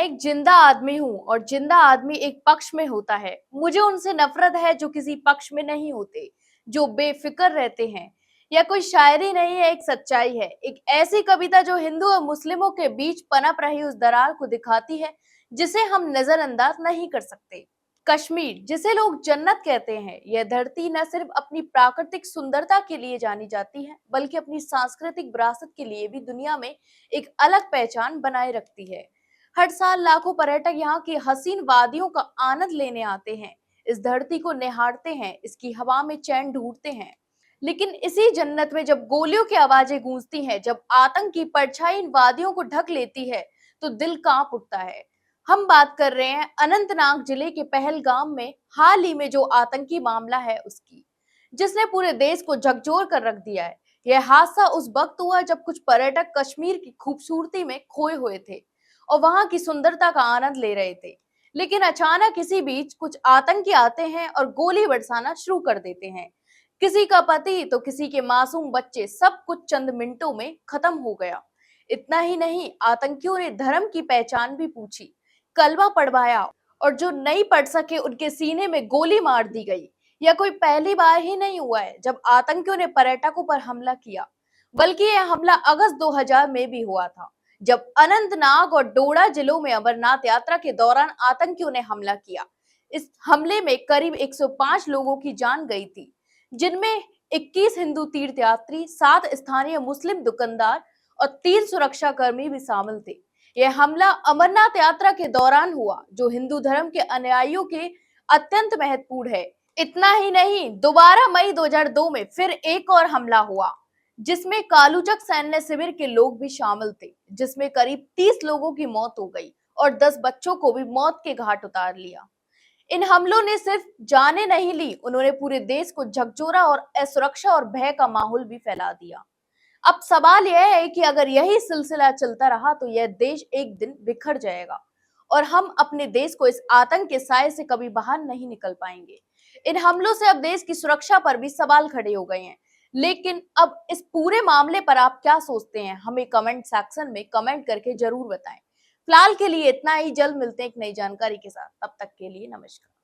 एक जिंदा आदमी हूँ और जिंदा आदमी एक पक्ष में होता है। मुझे उनसे नफरत है जो किसी पक्ष में नहीं होते, जो बेफिक्र रहते हैं। यह कोई शायरी नहीं है, एक सच्चाई है। एक ऐसी कविता जो हिंदू और मुस्लिमों के बीच पनप रही उस दरार को दिखाती है जिसे हम नजरअंदाज नहीं कर सकते। कश्मीर, जिसे लोग जन्नत कहते हैं, यह धरती न सिर्फ अपनी प्राकृतिक सुंदरता के लिए जानी जाती है बल्कि अपनी सांस्कृतिक विरासत के लिए भी दुनिया में एक अलग पहचान बनाए रखती है। हर साल लाखों पर्यटक यहाँ की हसीन वादियों का आनंद लेने आते हैं, इस धरती को निहारते हैं, इसकी हवा में चैन ढूंढते हैं। लेकिन इसी जन्नत में जब गोलियों की आवाजें गूंजती हैं, जब आतंक की परछाई इन वादियों को ढक लेती है, तो दिल कांप उठता है। हम बात कर रहे हैं अनंतनाग जिले के पहलगाम में हाल ही में जो आतंकी मामला है उसकी, जिसने पूरे देश को झकझोर कर रख दिया है। यह हादसा उस वक्त हुआ जब कुछ पर्यटक कश्मीर की खूबसूरती में खोए हुए थे और वहां की सुंदरता का आनंद ले रहे थे। लेकिन अचानक इसी बीच कुछ आतंकी आते हैं और गोली बरसाना शुरू कर देते हैं। किसी का पति तो किसी के मासूम बच्चे, सब कुछ चंद मिनटों में खत्म हो गया। इतना ही नहीं, आतंकियों ने धर्म की पहचान भी पूछी, कलमा पढ़वाया और जो नहीं पढ़ सके उनके सीने में गोली मार दी गई। यह कोई पहली बार ही नहीं हुआ है जब आतंकियों ने पर्यटकों पर हमला किया, बल्कि यह हमला अगस्त 2000 में भी हुआ था, जब अनंतनाग और डोडा जिलों में अमरनाथ यात्रा के दौरान आतंकियों ने हमला किया। इस हमले में करीब 105 लोगों की जान गई थी, जिनमें 21 हिंदू तीर्थयात्री, 7 स्थानीय मुस्लिम दुकानदार और 3 सुरक्षा कर्मी भी शामिल थे। यह हमला अमरनाथ यात्रा के दौरान हुआ, जो हिंदू धर्म के अनुयायियों के अत्यंत महत्वपूर्ण है। इतना ही नहीं, दोबारा मई 2002 में फिर एक और हमला हुआ, जिसमें कालूचक सैन्य शिविर के लोग भी शामिल थे, जिसमें करीब 30 लोगों की मौत हो गई और 10 बच्चों को भी मौत के घाट उतार लिया। इन हमलों ने सिर्फ जाने नहीं ली, उन्होंने पूरे देश को झकझोरा और असुरक्षा और भय का माहौल भी फैला दिया। अब सवाल यह है कि अगर यही सिलसिला चलता रहा तो यह देश एक दिन बिखर जाएगा और हम अपने देश को इस आतंक के साए से कभी बाहर नहीं निकल पाएंगे। इन हमलों से अब देश की सुरक्षा पर भी सवाल खड़े हो गए हैं। लेकिन अब इस पूरे मामले पर आप क्या सोचते हैं, हमें कमेंट सेक्शन में कमेंट करके जरूर बताएं। फिलहाल के लिए इतना ही, जल्द मिलते हैं एक नई जानकारी के साथ। तब तक के लिए नमस्कार।